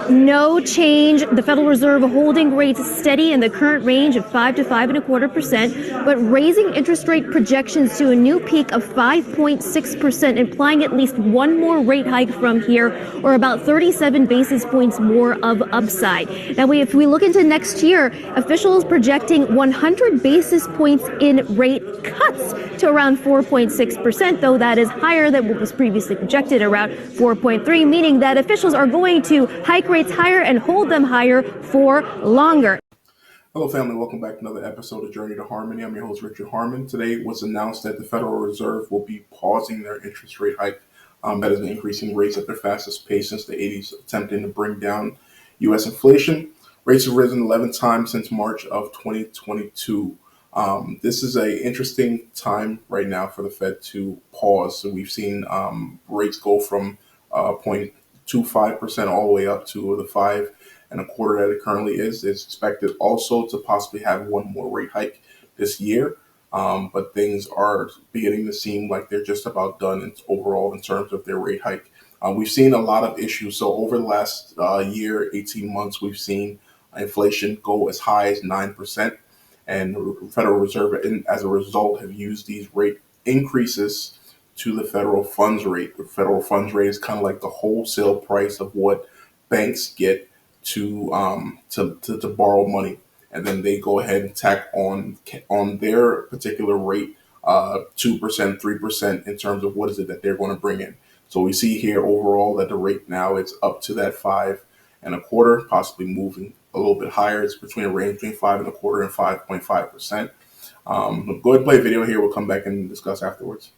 No change. The Federal Reserve holding rates steady in the current range of 5 to 5.25%, but raising interest rate projections to a new peak of 5.6%, implying at least one more rate hike from here, or about 37 basis points more of upside. Now, if we look into next year, officials projecting 100 basis points in rate cuts to around 4.6%, though that is higher than what was previously projected, around 4.3, meaning that officials are going to hike rates higher and hold them higher for longer. Hello, family. Welcome back to another episode of Journey to Harmony. I'm your host, Richard Harmon. Today it was announced that the Federal Reserve will be pausing their interest rate hike that has been increasing rates at their fastest pace since the 80s, attempting to bring down U.S. inflation. Rates have risen 11 times since March of 2022. This is an interesting time right now for the Fed to pause. So we've seen rates go from 0.25% all the way up to the 5.25% that it currently is. It's expected also to possibly have one more rate hike this year. But things are beginning to seem like they're just about done overall in terms of their rate hike. We've seen a lot of issues. So over the last year, 18 months, we've seen inflation go as high as 9%. And the Federal Reserve, as a result, have used these rate increases to the federal funds rate. The federal funds rate is kind of like the wholesale price of what banks get to borrow money, and then they go ahead and tack on their particular rate 2%, 3% in terms of what is it that they're going to bring in. So we see here overall that the rate now is up to that 5.25%, possibly moving a little bit higher. It's between a range between 5.25% and 5.5%. Go ahead and play a video here. We'll come back and discuss afterwards.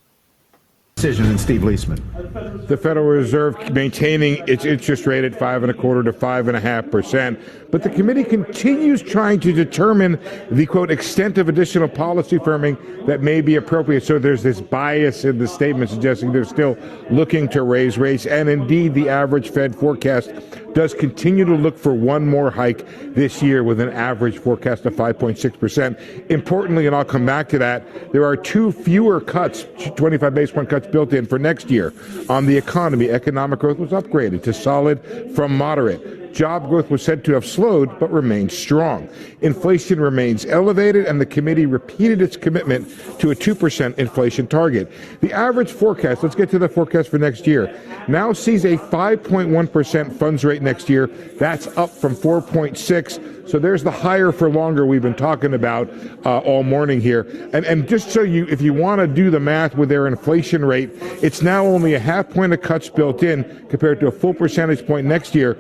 Decision and Steve Leisman. The Federal Reserve maintaining its interest rate at 5.25% to 5.5%, but the committee continues trying to determine the quote extent of additional policy firming that may be appropriate. So there's this bias in the statement suggesting they're still looking to raise rates, and indeed the average Fed forecast does continue to look for one more hike this year with an average forecast of 5.6%. Importantly, and I'll come back to that, there are two fewer cuts, 25 basis point cuts built in for next year. On the economy, economic growth was upgraded to solid from moderate. Job growth was said to have slowed but remained strong. Inflation remains elevated, and the committee repeated its commitment to a 2% inflation target. The average forecast, let's get to the forecast for next year, now sees a 5.1% funds rate next year. That's up from 4.6%. So there's the higher for longer we've been talking about all morning here. And just so if you want to do the math with their inflation rate, it's now only a half point of cuts built in compared to a full percentage point next year.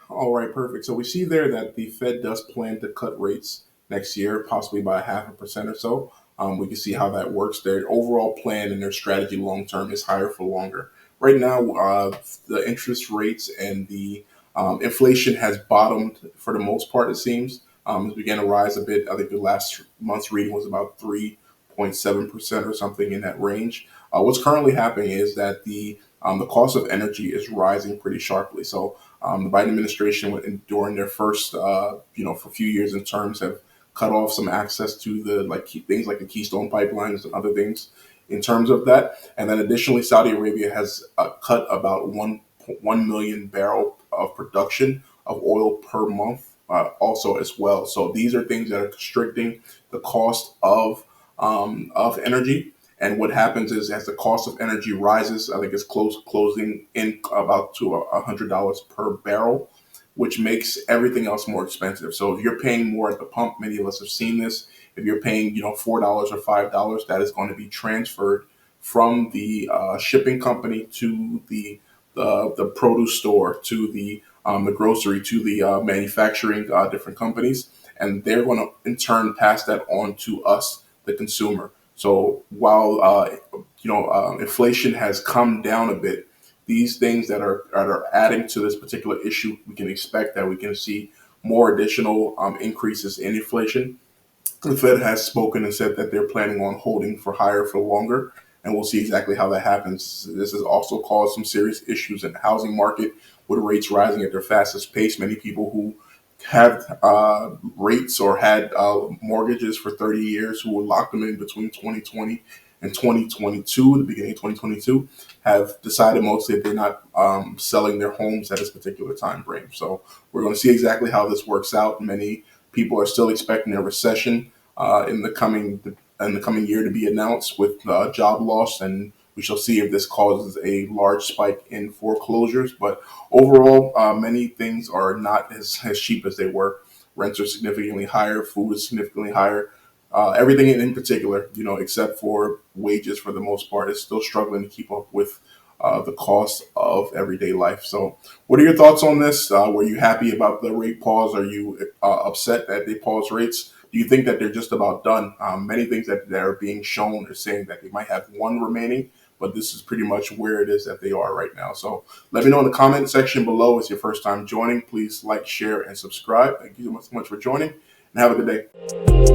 All right, perfect. So we see there that the Fed does plan to cut rates next year, possibly by 0.5% or so. We can see how that works. Their overall plan and their strategy long term is higher for longer. Right now, the interest rates and the inflation has bottomed for the most part, it seems. It's began to rise a bit. I think the last month's reading was about 3.7% or something in that range. What's currently happening is that the cost of energy is rising pretty sharply. So the Biden administration, during their first, for a few years in terms, have cut off some access to things like the Keystone pipelines and other things in terms of that. And then additionally, Saudi Arabia has cut about 1 million barrel of production of oil per month also as well. So these are things that are constricting the cost of energy. And what happens is, as the cost of energy rises, I think it's closing in about to $100 per barrel, which makes everything else more expensive. So if you're paying more at the pump, many of us have seen this. If you're paying, $4 or $5, that is going to be transferred from the shipping company to the produce store, to the grocery, to the manufacturing different companies, and they're going to in turn pass that on to us, the consumer. So while inflation has come down a bit, these things that are adding to this particular issue, we can expect that we can see more additional increases in inflation. The Fed has spoken and said that they're planning on holding for higher for longer, and we'll see exactly how that happens. This has also caused some serious issues in the housing market, with rates rising at their fastest pace. Many people who have rates or had mortgages for 30 years who were locked them in between 2020 in 2022, the beginning of 2022, have decided mostly that they're not selling their homes at this particular time frame. So we're going to see exactly how this works out. Many people are still expecting a recession in the coming year to be announced with job loss, and we shall see if this causes a large spike in foreclosures. But overall, many things are not as cheap as they were. Rents are significantly higher, food is significantly higher. Everything in particular, except for wages for the most part, is still struggling to keep up with the cost of everyday life. So, what are your thoughts on this? Were you happy about the rate pause? Are you upset that they paused rates? Do you think that they're just about done? Many things that are being shown are saying that they might have one remaining, but this is pretty much where it is that they are right now. So let me know in the comment section below. It's your first time joining. Please like, share, and subscribe. Thank you so much for joining, and have a good day.